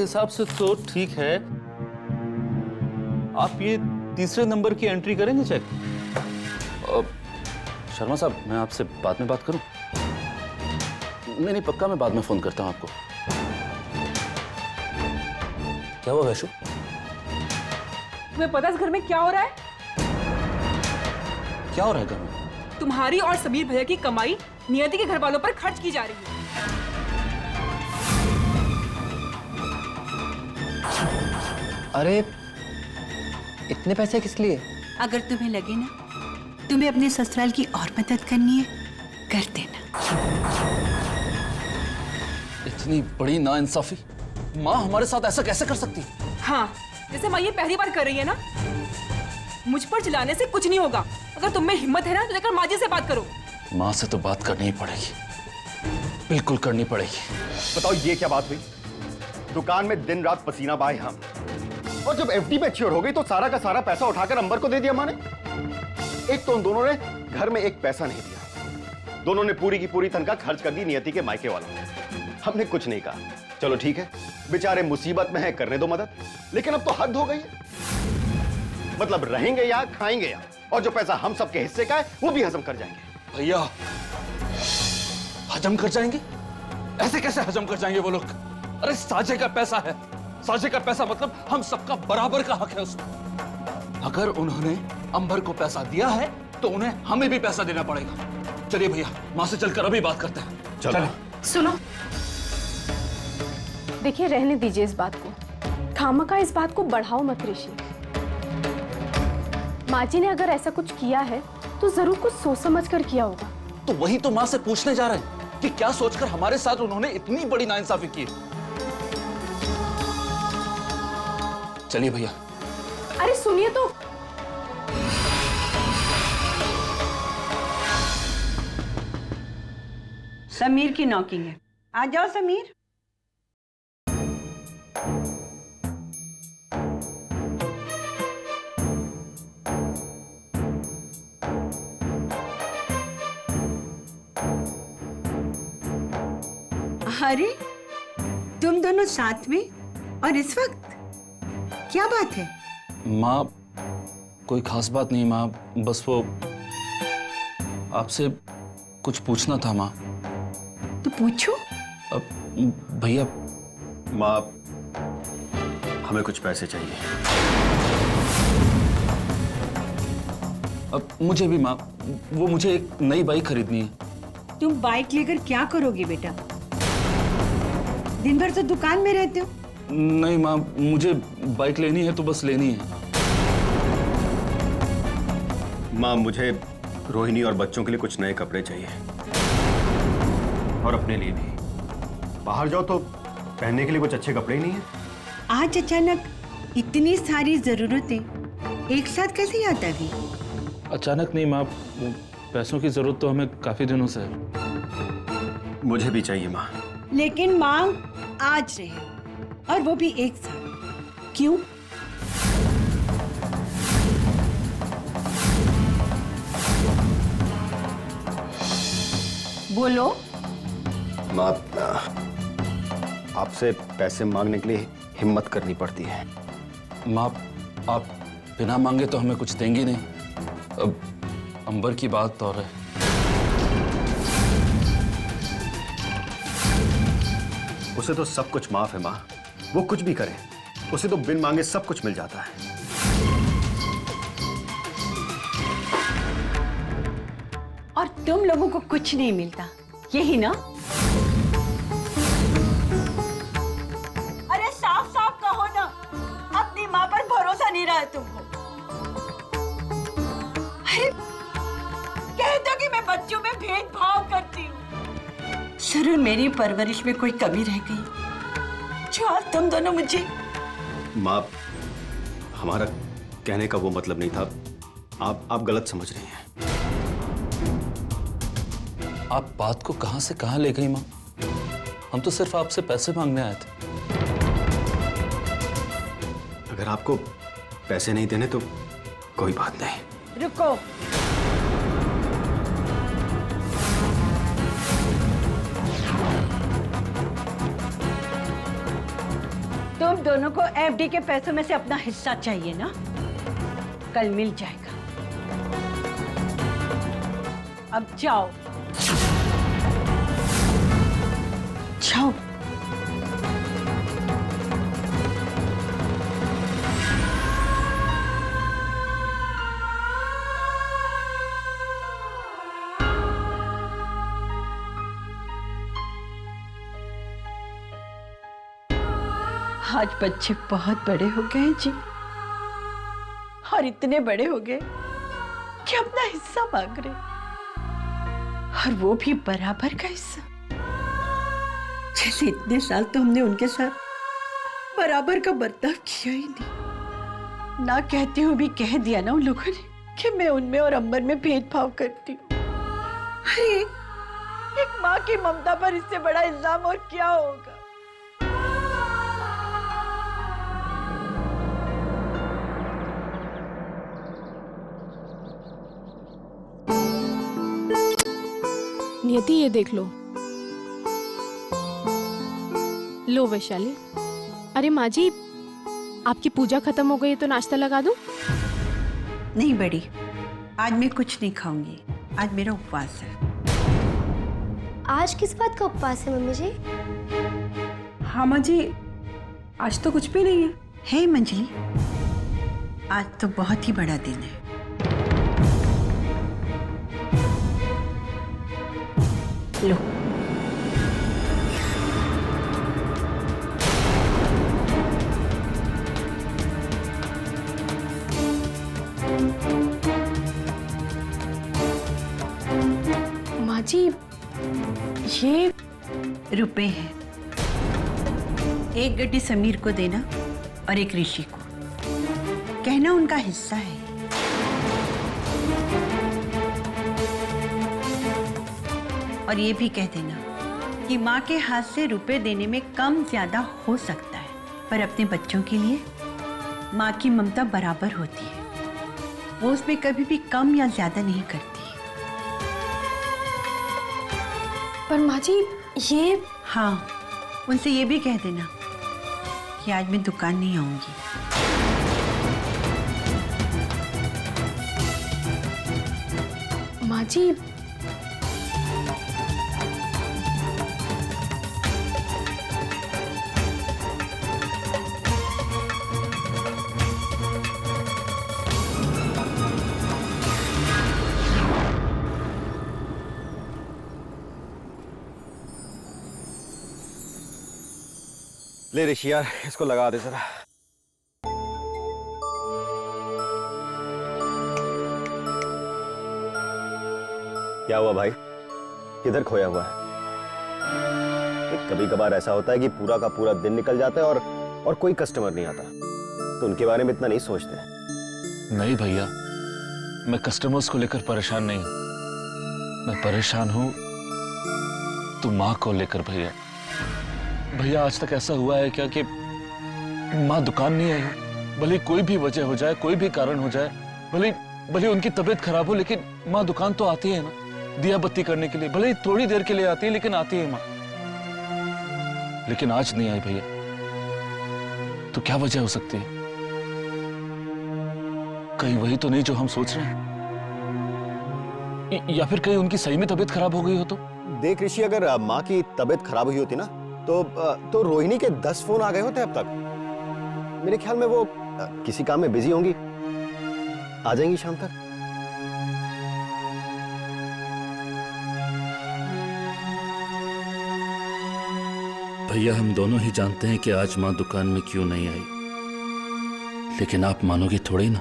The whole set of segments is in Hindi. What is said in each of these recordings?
हिसाब से तो ठीक है। आप ये तीसरे नंबर की एंट्री करेंगे चेक? शर्मा साहब, मैं आपसे बाद में बात करूं? नहीं पक्का, मैं बाद में फोन करता हूं आपको। क्या हुआ वैशु? तुम्हें पता है इस घर में क्या हो रहा है? क्या हो रहा है घर में? तुम्हारी और समीर भैया की कमाई नियति के घर वालों पर खर्च की जा रही है। अरे इतने पैसे किस लिए? अगर तुम्हें लगे ना तुम्हें अपने ससुराल की और मदद करनी है, कर देना। इतनी बड़ी नाइंसाफी माँ हमारे साथ ऐसा कैसे कर सकती है? हाँ, जैसे माँ ये पहली बार कर रही है ना। मुझ पर चिल्लाने से कुछ नहीं होगा। अगर तुम में हिम्मत है ना तो लेकर माँ जी से बात करो। माँ से तो बात करनी ही पड़ेगी, बिल्कुल करनी पड़ेगी। बताओ ये क्या बात हुई? दुकान में दिन रात पसीना बहाए हम, और जब एफडी मैच्योर हो गई तो सारा का सारा पैसा उठाकर अंबर को दे दिया माँ ने। एक तो उन दोनों ने घर में एक पैसा नहीं दिया, दोनों ने पूरी की पूरी तनख्वाह खर्च कर दी नियति के मायके वालों ने। हमने कुछ नहीं कहा, चलो ठीक है, बेचारे मुसीबत में है, करने दो मदद। लेकिन अब तो हद हो गई है। मतलब रहेंगे या खाएंगे या, और जो पैसा हम सबके हिस्से का है वो भी हजम कर जाएंगे। भैया हजम कर जाएंगे? ऐसे कैसे हजम कर जाएंगे वो लोग? अरे साझे का पैसा है, साझे का पैसा मतलब हम सबका बराबर का हक है उसमें। अगर उन्होंने अंबर को पैसा दिया है तो उन्हें हमें भी पैसा देना पड़ेगा। चलिए भैया, मां से चलकर अभी बात करते हैं। चलो। सुनो, देखिए रहने दीजिए इस बात को, खामखा इस बात को बढ़ाओ मत ऋषि। माँ जी ने अगर ऐसा कुछ किया है तो जरूर कुछ सोच समझ कर किया होगा। तो वही तो मां से पूछने जा रहे हैं कि क्या सोचकर हमारे साथ उन्होंने इतनी बड़ी नाइंसाफी की। चलिए भैया। अरे सुनिए तो। समीर की नॉकिंग है, आ जाओ समीर। अरे तुम दोनों साथ में और इस वक्त, क्या बात है? माँ कोई खास बात नहीं माँ, बस वो आपसे कुछ पूछना था माँ। तो पूछो। अब भैया। माँ हमें कुछ पैसे चाहिए। अब मुझे भी माँ, वो मुझे एक नई बाइक खरीदनी है। तुम बाइक लेकर क्या करोगे बेटा? दिन भर तो दुकान में रहते हो। नहीं माँ, मुझे बाइक लेनी है तो बस लेनी है। माँ मुझे रोहिणी और बच्चों के लिए कुछ नए कपड़े चाहिए, और अपने लिए भी। बाहर जाओ तो पहनने के लिए कुछ अच्छे कपड़े ही नहीं है। आज अचानक इतनी सारी जरूरतें एक साथ कैसे याद आ गई? अचानक नहीं माँ, पैसों की जरूरत तो हमें काफी दिनों से है। मुझे भी चाहिए माँ। लेकिन मांग आज रहे, और वो भी एक साथ। क्यों? बोलो। माँ आपसे पैसे मांगने के लिए हिम्मत करनी पड़ती है। माँ आप बिना मांगे तो हमें कुछ देंगी नहीं। अब अंबर की बात और है। उसे तो सब कुछ माफ है माँ, वो कुछ भी करे, उसे तो बिन मांगे सब कुछ मिल जाता है। और तुम लोगों को कुछ नहीं मिलता, यही ना? अरे साफ साफ कहो ना, अपनी माँ पर भरोसा नहीं रहा है तुमको। अरे कह दो कि मैं बच्चों में भेदभाव करती हूँ। जरूर मेरी परवरिश में कोई कमी रह गई जो आज तुम दोनों मुझे। माँ हमारा कहने का वो मतलब नहीं था, आप गलत समझ रही हैं। आप बात को कहां से कहां ले गई माँ? हम तो सिर्फ आपसे पैसे मांगने आए थे। अगर आपको पैसे नहीं देने तो कोई बात नहीं। रुको। दोनों को एफडी के पैसों में से अपना हिस्सा चाहिए ना? कल मिल जाएगा। अब जाओ जाओ। आज बच्चे बहुत बड़े हो गए जी, और इतने बड़े हो गए कि अपना हिस्सा मांग रहे, और वो भी बराबर का हिस्सा। जैसे इतने साल तो हमने उनके साथ बराबर का बर्ताव किया ही नहीं। ना कहते हुए भी कह दिया ना उन लोगों ने कि मैं उनमें और अंबर में भेदभाव करती हूँ। अरे एक माँ की ममता पर इससे बड़ा इल्जाम और क्या होगा? नियति, ये देख लो। लो वैशाली। अरे माँ जी, आपकी पूजा खत्म हो गई है तो नाश्ता लगा दूं? नहीं बड़ी, आज मैं कुछ नहीं खाऊंगी। आज मेरा उपवास है। आज किस बात का उपवास है मम्मी जी? हाँ माँ जी, आज तो कुछ भी नहीं है। हे मंजली, आज तो बहुत ही बड़ा दिन है। लो। माँ जी, ये रुपए हैं। एक गड्डी समीर को देना और एक ऋषि को। कहना उनका हिस्सा है। और ये भी कह देना कि माँ के हाथ से रुपए देने में कम ज्यादा हो सकता है, पर अपने बच्चों के लिए माँ की ममता बराबर होती है। वो उसमें कभी भी कम या ज्यादा नहीं करती। पर माँ जी, ये हाँ, उनसे ये भी कह देना कि आज मैं दुकान नहीं आऊंगी। माँ जी, ले ऋषि यार, इसको लगा दे जरा। क्या हुआ भाई, किधर खोया हुआ है? कभी कभार ऐसा होता है कि पूरा का पूरा दिन निकल जाता है और कोई कस्टमर नहीं आता, तो उनके बारे में इतना नहीं सोचते। नहीं भैया, मैं कस्टमर्स को लेकर परेशान नहीं हूं। मैं परेशान हूं तो माँ को लेकर। भैया भैया, आज तक ऐसा हुआ है क्या कि माँ दुकान नहीं आई हो? भले कोई भी वजह हो जाए, कोई भी कारण हो जाए, भले उनकी तबीयत खराब हो, लेकिन माँ दुकान तो आती है ना, दिया बत्ती करने के लिए। भले ही थोड़ी देर के लिए आती है, लेकिन आती है माँ। लेकिन आज नहीं आई भैया, तो क्या वजह हो सकती है? कहीं वही तो नहीं जो हम सोच रहे हैं? या फिर कहीं उनकी सही में तबीयत खराब हो गई हो तो? देख ऋषि, अगर माँ की तबीयत खराब हुई होती ना तो रोहिणी के 10 फोन आ गए होते अब तक। मेरे ख्याल में वो किसी काम में बिजी होंगी, आ जाएंगी शाम तक। भैया, हम दोनों ही जानते हैं कि आज माँ दुकान में क्यों नहीं आई, लेकिन आप मानोगे थोड़ी ना।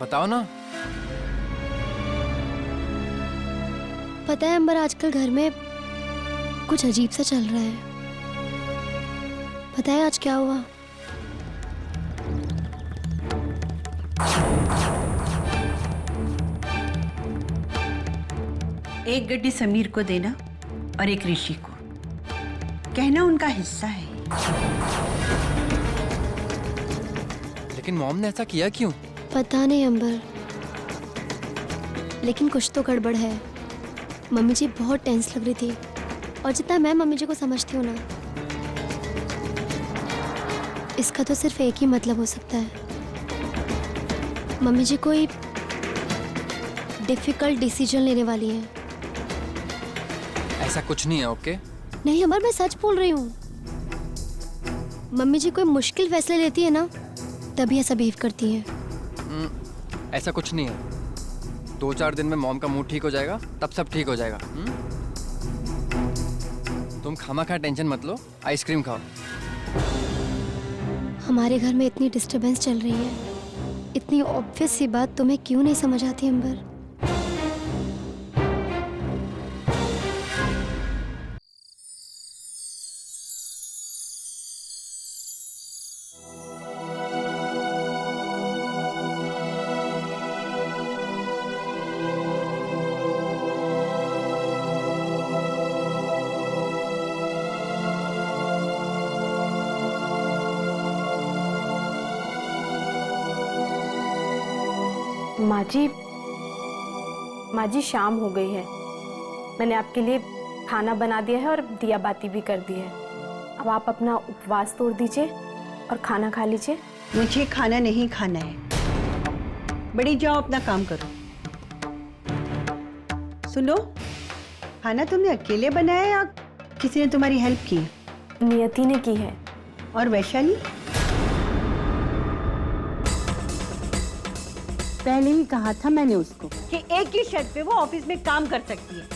बताओ ना। पता है अंबर, आजकल घर में कुछ अजीब सा चल रहा है। पता है आज क्या हुआ? एक गड्डी समीर को देना और एक ऋषि को। कहना उनका हिस्सा है। लेकिन मॉम ने ऐसा किया क्यों? पता नहीं अंबर, लेकिन कुछ तो गड़बड़ है। मम्मी जी बहुत टेंस लग रही थी, और जितना मैं मम्मी जी को समझती हूँ ना, इसका तो सिर्फ एक ही मतलब हो सकता है। मम्मी जी कोई डिफिकल्ट डिसीजन लेने वाली हैं। ऐसा कुछ नहीं है, ओके? नहीं अमर, मैं सच बोल रही हूँ। मम्मी जी कोई मुश्किल फैसले लेती है ना, तभी ऐसा बिहेव करती है। ऐसा कुछ नहीं है। 2-4 दिन में मॉम का मूड ठीक हो जाएगा, तब सब ठीक हो जाएगा। तुम खामा टेंशन मत लो, आइसक्रीम खाओ। हमारे घर में इतनी डिस्टरबेंस चल रही है, इतनी ऑब्वियस सी बात तुम्हें क्यों नहीं समझ आती अंबर? माँ जी शाम हो गई है। मैंने आपके लिए खाना बना दिया है और दिया बाती भी कर दी है। अब आप अपना उपवास तोड़ दीजिए और खाना खा लीजिए। मुझे खाना नहीं खाना है। बड़ी जाओ, अपना काम करो। सुनो, खाना तुमने अकेले बनाया या किसी ने तुम्हारी हेल्प की? नियति ने की है। और वैशाली? पहले ही कहा था मैंने उसको कि एक ही शर्त पे वो ऑफिस में काम कर सकती है।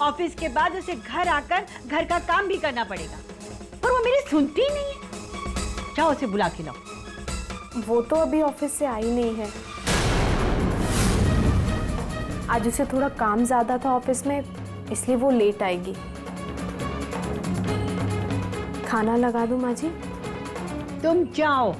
ऑफिस के बाद उसे घर आकर घर का काम भी करना पड़ेगा, पर वो मेरी सुनती ही नहीं है। जाओ उसे बुला के लाओ। वो तो अभी ऑफिस से आई नहीं है। आज उसे थोड़ा काम ज्यादा था ऑफिस में, इसलिए वो लेट आएगी। खाना लगा दूं माँ जी? तुम जाओ।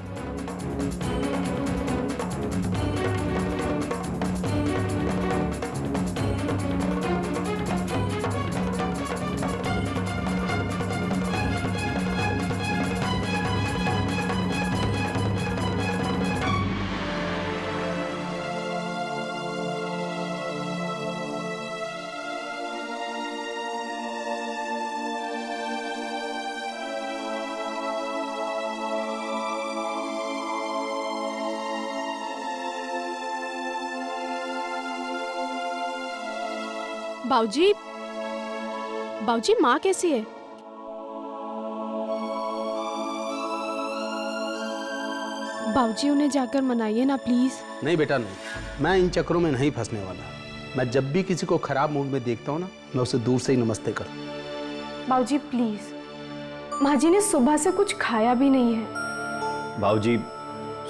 बाऊजी, बाऊजी माँ कैसी है? बाऊजी उन्हें जाकर मनाइए ना प्लीज। नहीं बेटा नहीं, मैं इन चक्करों में नहीं फंसने वाला। मैं जब भी किसी को खराब मूड में देखता हूँ ना, मैं उसे दूर से ही नमस्ते करता हूँ। बाऊजी प्लीज, माँ जी ने सुबह से कुछ खाया भी नहीं है। बाबूजी,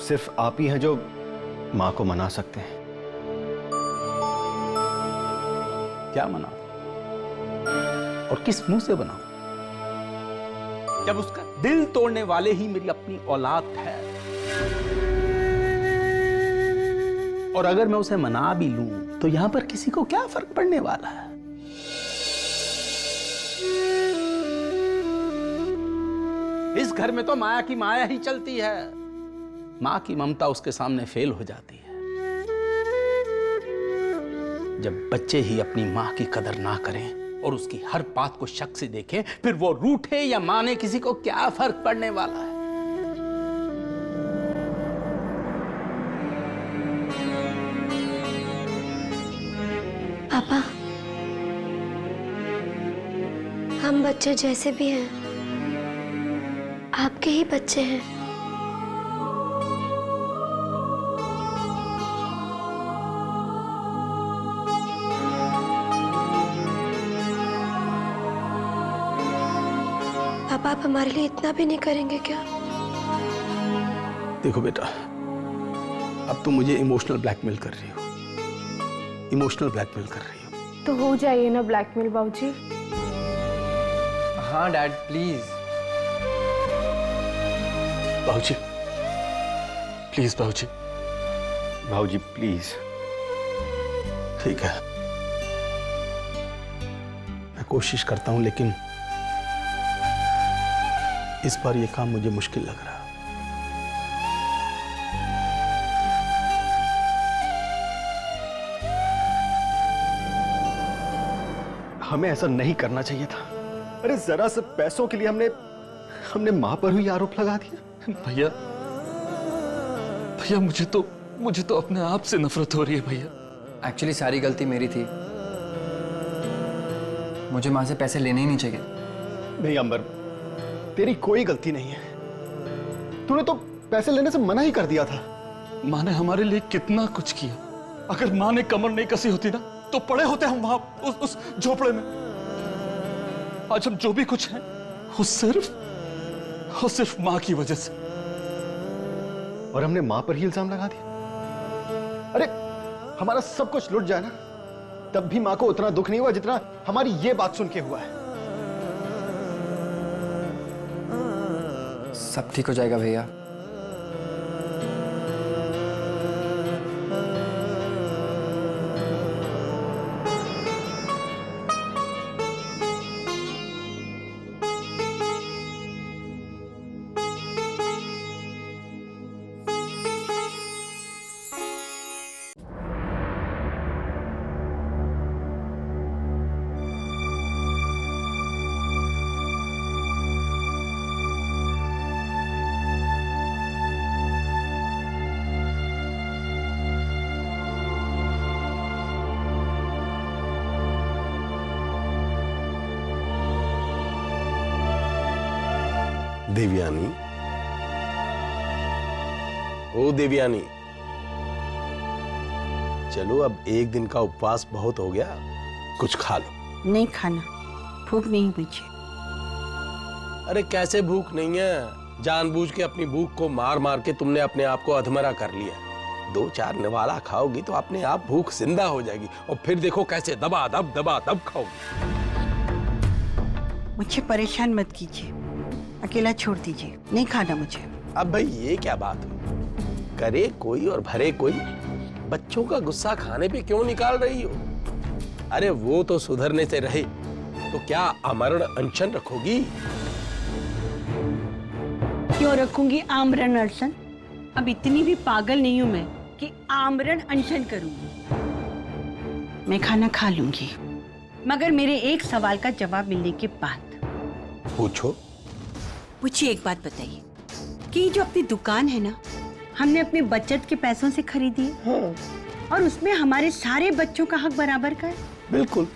सिर्फ आप ही हैं जो माँ को मना सकते हैं। क्या मनाऊं और किस मुंह से बनाऊं, जब उसका दिल तोड़ने वाले ही मेरी अपनी औलाद है। और अगर मैं उसे मना भी लूं तो यहां पर किसी को क्या फर्क पड़ने वाला है? इस घर में तो माया की माया ही चलती है। मां की ममता उसके सामने फेल हो जाती है। जब बच्चे ही अपनी मां की कदर ना करें और उसकी हर बात को शक से देखें, फिर वो रूठे या माने, किसी को क्या फर्क पड़ने वाला है? पापा, हम बच्चे जैसे भी हैं, आपके ही बच्चे हैं। पापा, आप हमारे लिए इतना भी नहीं करेंगे क्या? देखो बेटा, अब तुम मुझे इमोशनल ब्लैकमेल कर रही हो। इमोशनल ब्लैकमेल कर रही हो। तो हो जाइए ना ब्लैकमेल बाऊजी। हाँ डैड प्लीज। बाबूजी प्लीज, बाबूजी। बाबूजी प्लीज। ठीक है, कोशिश करता हूं, लेकिन इस बार ये काम मुझे मुश्किल लग रहा है। हमें ऐसा नहीं करना चाहिए था। अरे जरा से पैसों के लिए हमने मां पर ही आरोप लगा दिया। भैया भैया मुझे तो अपने आप से नफरत हो रही है भैया। एक्चुअली सारी गलती मेरी थी, मुझे माँ से पैसे लेने ही नहीं चाहिए। नहीं अंबर, तेरी कोई गलती नहीं है। तूने तो पैसे लेने से मना ही कर दिया था। माँ ने हमारे लिए कितना कुछ किया। अगर माँ ने कमर नहीं कसी होती ना तो पड़े होते हम वहां उस झोपड़े में। आज हम जो भी कुछ हैं वो सिर्फ माँ की वजह से। और हमने मां पर ही इल्जाम लगा दिया। अरे हमारा सब कुछ लुट जाए ना, तब भी मां को उतना दुख नहीं हुआ जितना हमारी ये बात सुन के हुआ है। सब ठीक हो जाएगा भैया। देवयानी, ओ देवयानी, चलो अब एक दिन का उपवास बहुत हो गया, कुछ खा लो। नहीं खाना, भूख नहीं मुझे। अरे कैसे भूख नहीं है? जानबूझ के अपनी भूख को मार मार के तुमने अपने आप को अधमरा कर लिया। 2-4 निवाला खाओगी तो अपने आप भूख जिंदा हो जाएगी, और फिर देखो कैसे दबा दब खाओगी। मुझे परेशान मत कीजिए, अकेला छोड़ दीजिए, नहीं खाना मुझे। अब भाई ये क्या बात हुई? करे कोई और भरे कोई। बच्चों का गुस्सा खाने पे क्यों निकाल रही हो? अरे वो तो सुधरने से रहे, तो क्या आमरण अनशन रखोगी? क्यों रखूंगी आमरण अनशन? अब इतनी भी पागल नहीं हूं मैं कि आमरण अनशन करूंगी। मैं खाना खा लूंगी, मगर मेरे एक सवाल का जवाब मिलने के बाद। पूछो। मुझे एक बात बताइए कि ये जो अपनी दुकान है ना, हमने अपने बचत के पैसों से खरीदी है। हाँ। और उसमें हमारे सारे बच्चों का हक बराबर का है। बिल्कुल।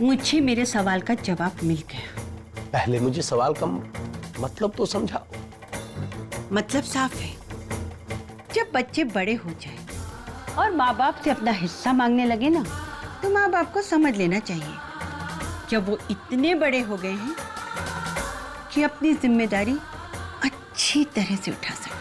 मुझे मेरे सवाल का जवाब मिल गया। पहले मुझे सवाल का मतलब तो समझाओ। मतलब साफ है, जब बच्चे बड़े हो जाए और माँ बाप से अपना हिस्सा मांगने लगे ना, तो माँ बाप को समझ लेना चाहिए जब वो इतने बड़े हो गए हैं कि अपनी जिम्मेदारी अच्छी तरह से उठा सकते।